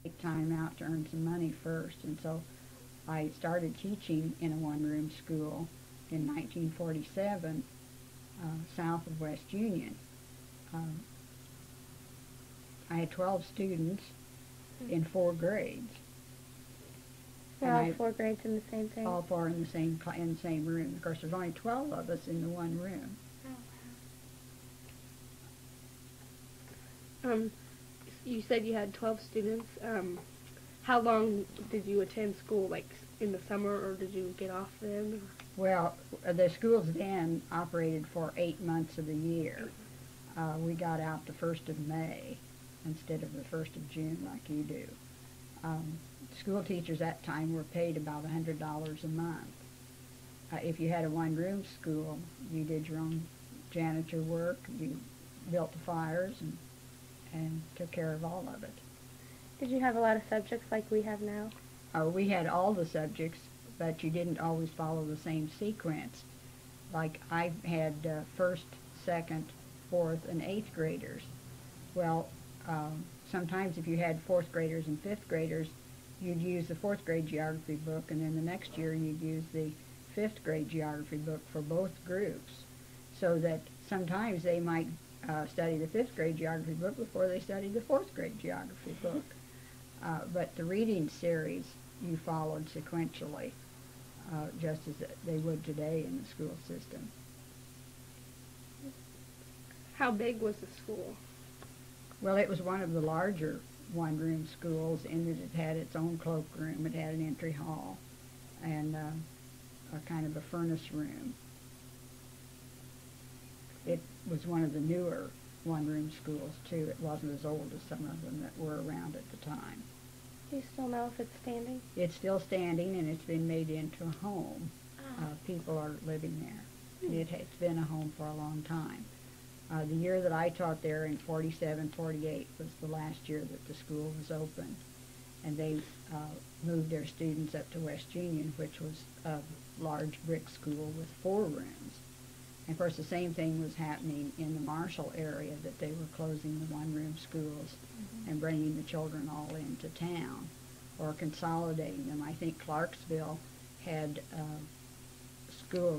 take time out to earn some money first. And so I started teaching in a one-room school in 1947 south of West Union. Um, I had 12 students in 4 grades. Were all 4 grades in the same thing? All four in the same room. Of course, there's only 12 of us in the one room. Oh. You said you had 12 students. How long did you attend school, like in the summer, or did you get off then? Well, the schools then operated for 8 months of the year. We got out the 1st of May instead of the 1st of June like you do. School teachers at that time were paid about $100 a month. If you had a one-room school, you did your own janitor work, you built the fires, and took care of all of it. Did you have a lot of subjects like we have now? We had all the subjects, but you didn't always follow the same sequence. Like I had 1st, 2nd, 4th, and 8th graders. Well, sometimes if you had 4th graders and 5th graders, you'd use the 4th grade geography book, and then the next year you'd use the 5th grade geography book for both groups, so that sometimes they might study the 5th grade geography book before they studied the 4th grade geography book. But the reading series you followed sequentially, just as they would today in the school system. How big was the school? Well, it was one of the larger one-room schools in that it had its own cloakroom, it had an entry hall, and a kind of a furnace room. It was one of the newer one-room schools, too. It wasn't as old as some of them that were around at the time. Do you still know if it's standing? It's still standing, and it's been made into a home. People are living there. It's been a home for a long time. The year that I taught there in 47, 48 was the last year that the school was open. And they moved their students up to West Union, which was a large brick school with 4 rooms. And of course the same thing was happening in the Marshall area, that they were closing the one-room schools and bringing the children all into town or consolidating them. I think Clarksville had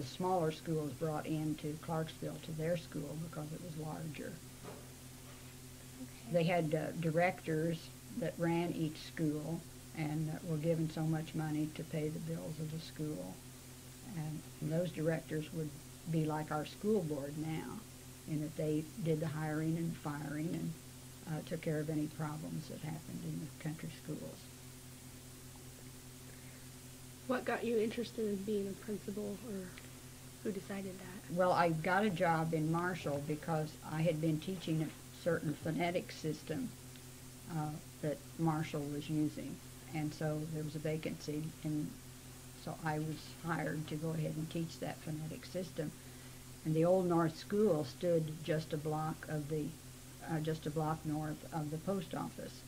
smaller schools brought into Clarksville to their school because it was larger. Okay. They had directors that ran each school and were given so much money to pay the bills of the school. And those directors would be like our school board now, in that they did the hiring and firing and took care of any problems that happened in the country schools. What got you interested in being a principal, or who decided that? Well, I got a job in Marshall because I had been teaching a certain phonetic system that Marshall was using, and so there was a vacancy, and so I was hired to go ahead and teach that phonetic system. And the Old North School stood just a block north of the post office.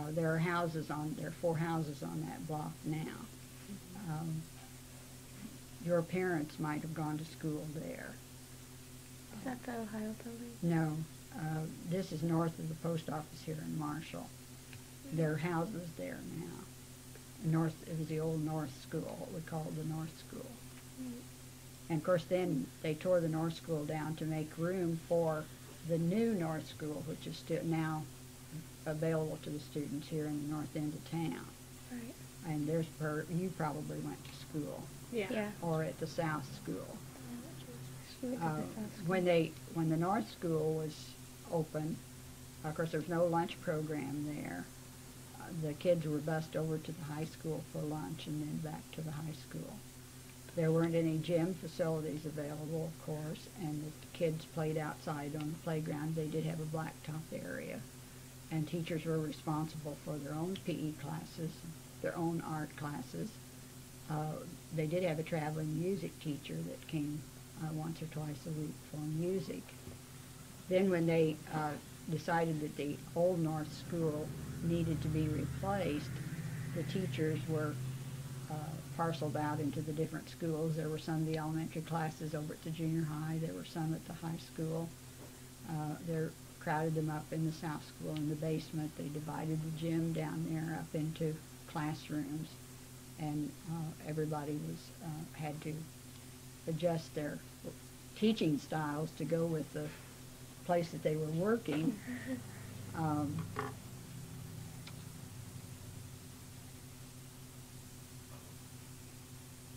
There are 4 houses on that block now. Your parents might have gone to school there. Is that the Ohio building? No, this is north of the post office here in Marshall. There are houses there now. It was the Old North School, what we called the North School. And of course then they tore the North School down to make room for the new North School, which is still now available to the students here in the north end of town. Right. And you probably went to school. Yeah. Or at the South School. When the North School was open, of course there was no lunch program there. The kids were bused over to the high school for lunch and then back to the high school. There weren't any gym facilities available, of course, and the kids played outside on the playground. They did have a blacktop area, and teachers were responsible for their own PE classes, their own art classes. They did have a traveling music teacher that came once or twice a week for music. Then when they decided that the Old North School needed to be replaced, the teachers were parceled out into the different schools. There were some of the elementary classes over at the junior high. There were some at the high school. There crowded them up in the South School in the basement. They divided the gym down there up into classrooms, and everybody was had to adjust their teaching styles to go with the place that they were working.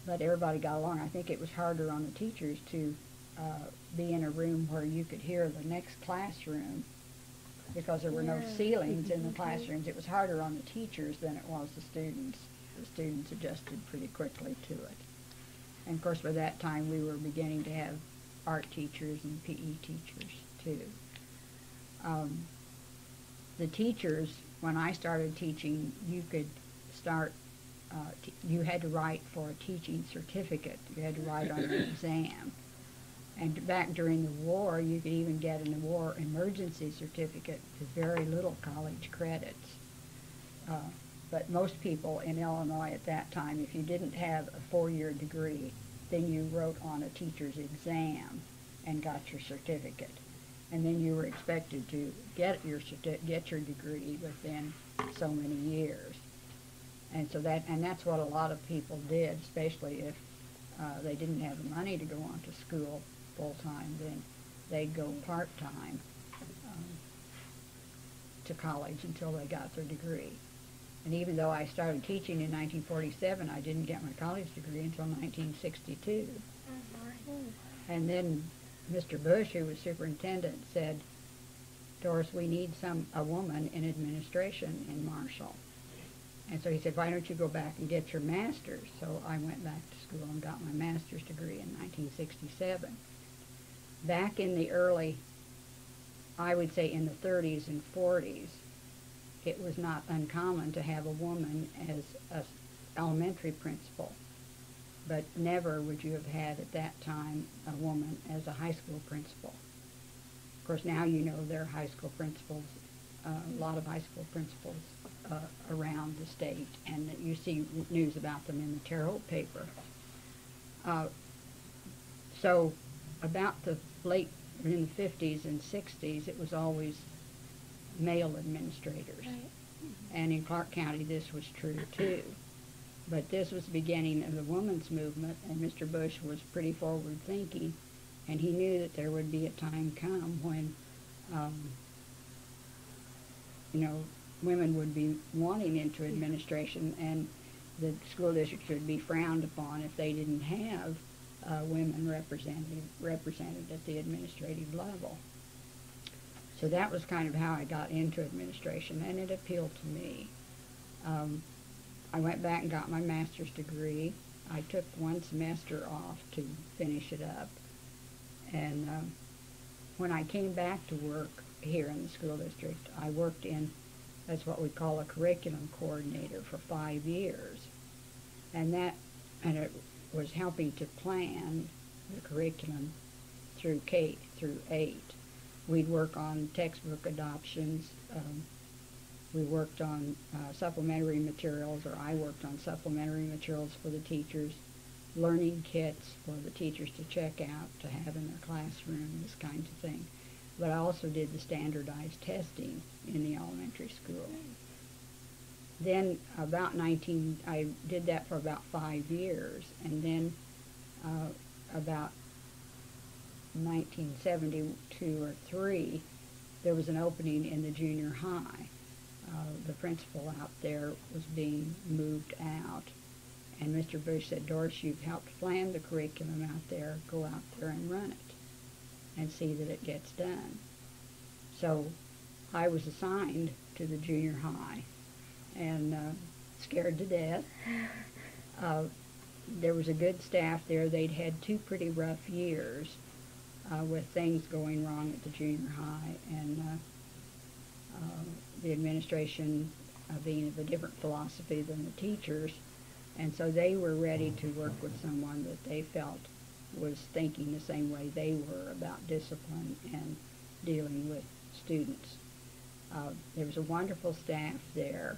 But everybody got along. I think it was harder on the teachers to be in a room where you could hear the next classroom, because there were no ceilings in the classrooms. It was harder on the teachers than it was the students. The students adjusted pretty quickly to it. And of course, by that time, we were beginning to have art teachers and PE teachers too. The teachers, when I started teaching, you could start, you had to write for a teaching certificate. You had to write on an exam. And back during the war, you could even get a war emergency certificate with very little college credits. But most people in Illinois at that time, if you didn't have a 4-year degree, then you wrote on a teacher's exam and got your certificate. And then you were expected to get your degree within so many years. And so that's what a lot of people did, especially if they didn't have the money to go on to school full-time. Then they'd go part-time to college until they got their degree. And even though I started teaching in 1947, I didn't get my college degree until 1962. And then Mr. Bush, who was superintendent, said, "Doris, we need a woman in administration in Marshall." And so he said, "Why don't you go back and get your master's?" So I went back to school and got my master's degree in 1967. Back in the early, I would say in the 30s and 40s, it was not uncommon to have a woman as an elementary principal, but never would you have had at that time a woman as a high school principal. Of course, now you know there are high school principals, a lot of high school principals around the state, and you see news about them in the Terre Haute paper. So about the in the 50s and 60s, it was always male administrators. Right. And in Clark County, this was true too. But this was the beginning of the women's movement, and Mr. Bush was pretty forward-thinking, and he knew that there would be a time come when, women would be wanting into administration, and the school districts would be frowned upon if they didn't have women represented at the administrative level. So that was kind of how I got into administration, and it appealed to me. I went back and got my master's degree. I took one semester off to finish it up. And when I came back to work here in the school district, I worked as what we call a curriculum coordinator for 5 years. And it was helping to plan the curriculum through K through 8. We'd work on textbook adoptions. We worked on supplementary materials, or I worked on supplementary materials for the teachers, learning kits for the teachers to check out, to have in their classroom, this kind of thing. But I also did the standardized testing in the elementary school. Then I did that for about 5 years, and then about 1972 or 3, there was an opening in the junior high. The principal out there was being moved out, and Mr. Bush said, "Doris, you've helped plan the curriculum out there. Go out there and run it and see that it gets done." So I was assigned to the junior high, and scared to death. There was a good staff there. They'd had 2 pretty rough years with things going wrong at the junior high, and the administration being of a different philosophy than the teachers, and so they were ready to work with someone that they felt was thinking the same way they were about discipline and dealing with students. There was a wonderful staff there.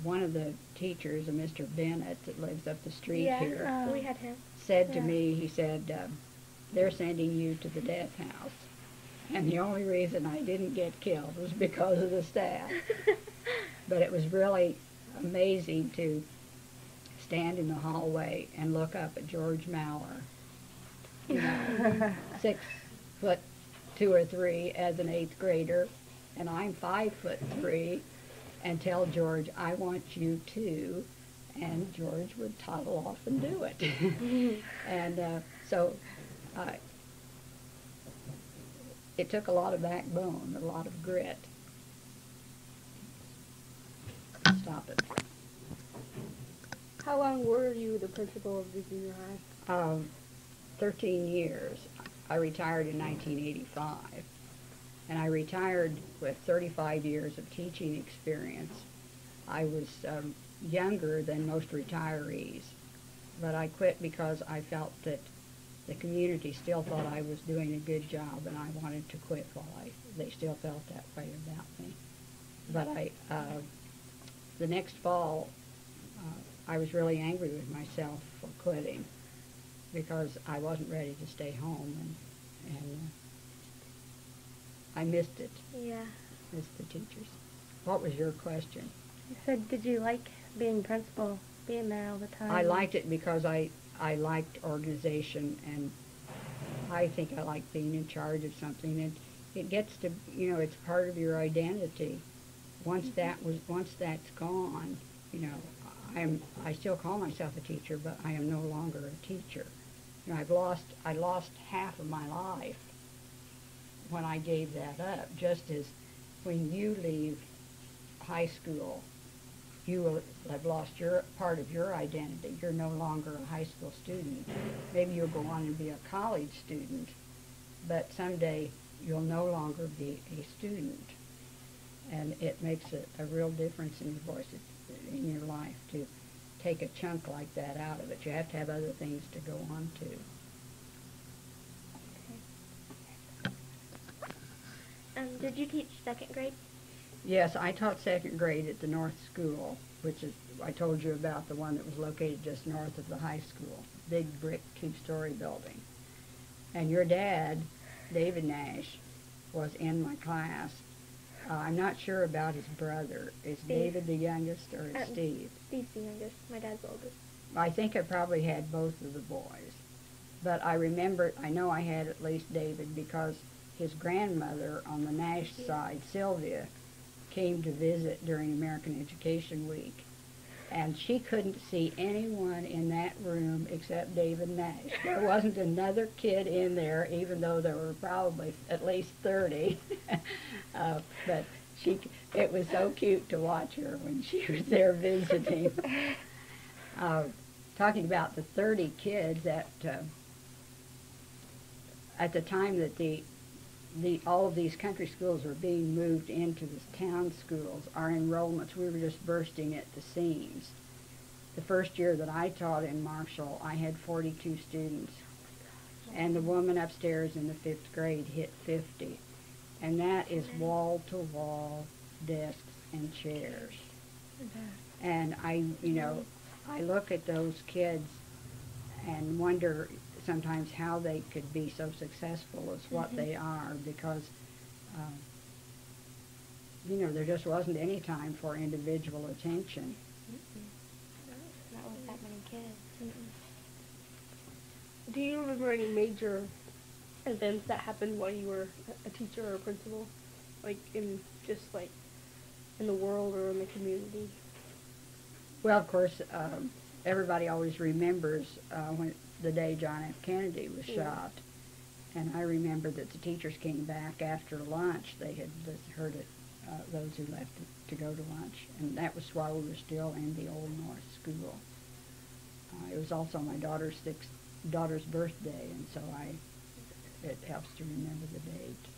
One of the teachers, a Mr. Bennett that lives up the street here, we had him. said to me, he said, they're sending you to the death house. And the only reason I didn't get killed was because of the staff. But it was really amazing to stand in the hallway and look up at George Maurer, 6'2" or 3" as an 8th grader, and I'm 5'3", and tell George, I want you to, and George would toddle off and do it. And so it took a lot of backbone, a lot of grit. Stop it. How long were you the principal of the junior high? 13 years. I retired in 1985, and I retired with 35 years of teaching experience. I was younger than most retirees, but I quit because I felt that the community still thought I was doing a good job, and I wanted to quit while they still felt that way about me. But the next fall, I was really angry with myself for quitting because I wasn't ready to stay home, and I missed it. Yeah. Missed the teachers. What was your question? You said, did you like being principal, being there all the time? I liked it because I liked organization, and I think I like being in charge of something, and it gets to, it's part of your identity. Once that's gone, I still call myself a teacher, but I am no longer a teacher. I lost half of my life when I gave that up. Just as when you leave high school, you will have lost part of your identity. You're no longer a high school student. Maybe you'll go on and be a college student, but someday you'll no longer be a student. And it makes a real difference in your voice, in your life, to take a chunk like that out of it. You have to have other things to go on to. Did you teach second grade? Yes, I taught second grade at the North School, which is, I told you about, the one that was located just north of the high school. Big brick 2-story building. And your dad, David Nash, was in my class. I'm not sure about his brother. Is Steve. David the youngest, or is Steve? Steve's the youngest. My dad's oldest. I think I probably had both of the boys. But I know I had at least David because his grandmother on the Nash side, Sylvia, came to visit during American Education Week. And she couldn't see anyone in that room except David Nash. There wasn't another kid in there, even though there were probably at least 30. But it was so cute to watch her when she was there visiting. Talking about the 30 kids at the time that all of these country schools were being moved into the town schools, our enrollments, we were just bursting at the seams. The first year that I taught in Marshall, I had 42 students. And the woman upstairs in the 5th grade hit 50. And that is wall-to-wall desks and chairs. And I look at those kids and wonder sometimes how they could be so successful as what they are, because there just wasn't any time for individual attention. Not with that many kids. Do you remember any major events that happened while you were a teacher or a principal, like in the world or in the community? Well, of course, everybody always remembers when the day John F. Kennedy was shot. And I remember that the teachers came back after lunch. They had heard it, those who left to go to lunch. And that was while we were still in the Old North School. It was also my daughter's birthday, and so it helps to remember the date.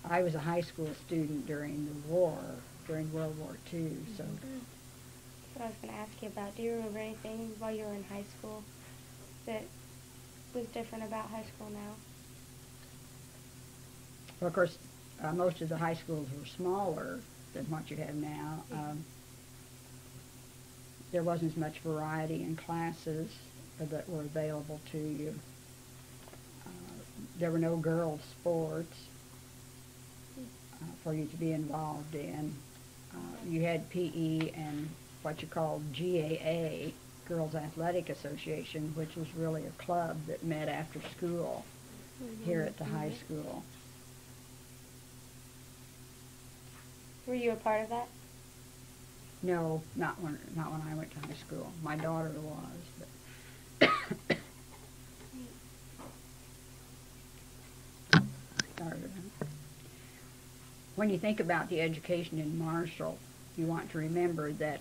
I was a high school student during the war, during World War II, so... That's what I was going to ask you about. Do you remember anything while you were in high school that was different about high school now? Well, of course, most of the high schools were smaller than what you have now. there wasn't as much variety in classes that were available to you. There were no girls' sports for you to be involved in. You had PE and what you called GAA, Girls Athletic Association, which was really a club that met after school here at the high school. Were you a part of that? No, not when I went to high school. My daughter was, but started. When you think about the education in Marshall, you want to remember that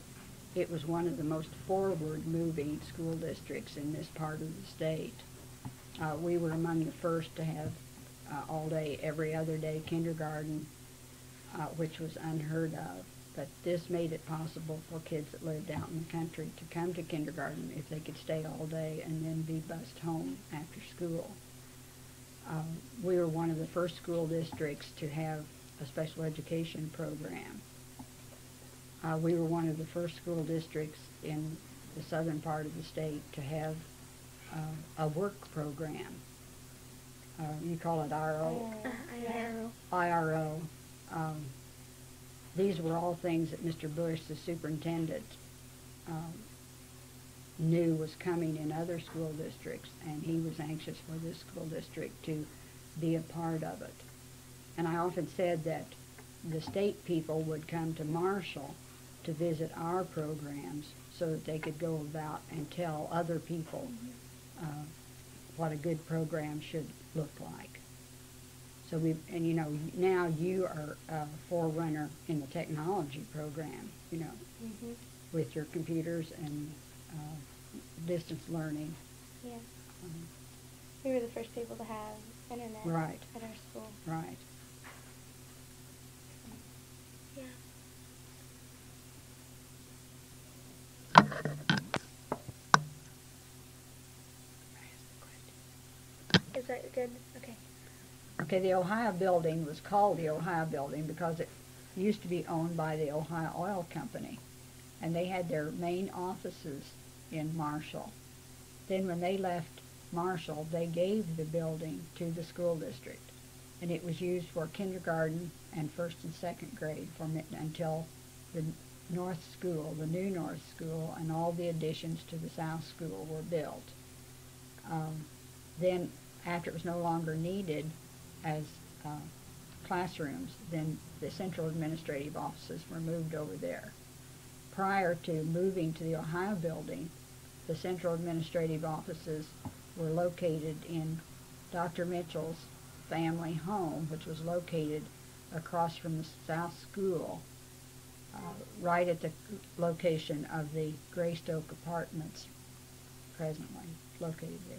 it was one of the most forward-moving school districts in this part of the state. We were among the first to have all day, every other day kindergarten, which was unheard of. But this made it possible for kids that lived out in the country to come to kindergarten if they could stay all day and then be bused home after school. We were one of the first school districts to have a special education program. We were one of the first school districts in the southern part of the state to have a work program. You call it RO? IRO. These were all things that Mr. Bush, the superintendent, knew was coming in other school districts, and he was anxious for this school district to be a part of it. And I often said that the state people would come to Marshall to visit our programs so that they could go about and tell other people what a good program should look like. So and you know, now you are a forerunner in the technology program, you know, with your computers and distance learning. Yeah. We were the first people to have internet Right. at our school. Right. Yeah. Is that good? Okay. Okay, the Ohio building was called the Ohio building because it used to be owned by the Ohio Oil Company, and they had their main offices in Marshall. Then when they left Marshall, they gave the building to the school district, and it was used for kindergarten and first and second grade until the North School, the new North School, and all the additions to the South School were built. Then, after it was no longer needed as classrooms, then the central administrative offices were moved over there. Prior to moving to the Ohio building, the central administrative offices were located in Dr. Mitchell's family home, which was located across from the South School, right at the location of the Greystoke Apartments, presently located there.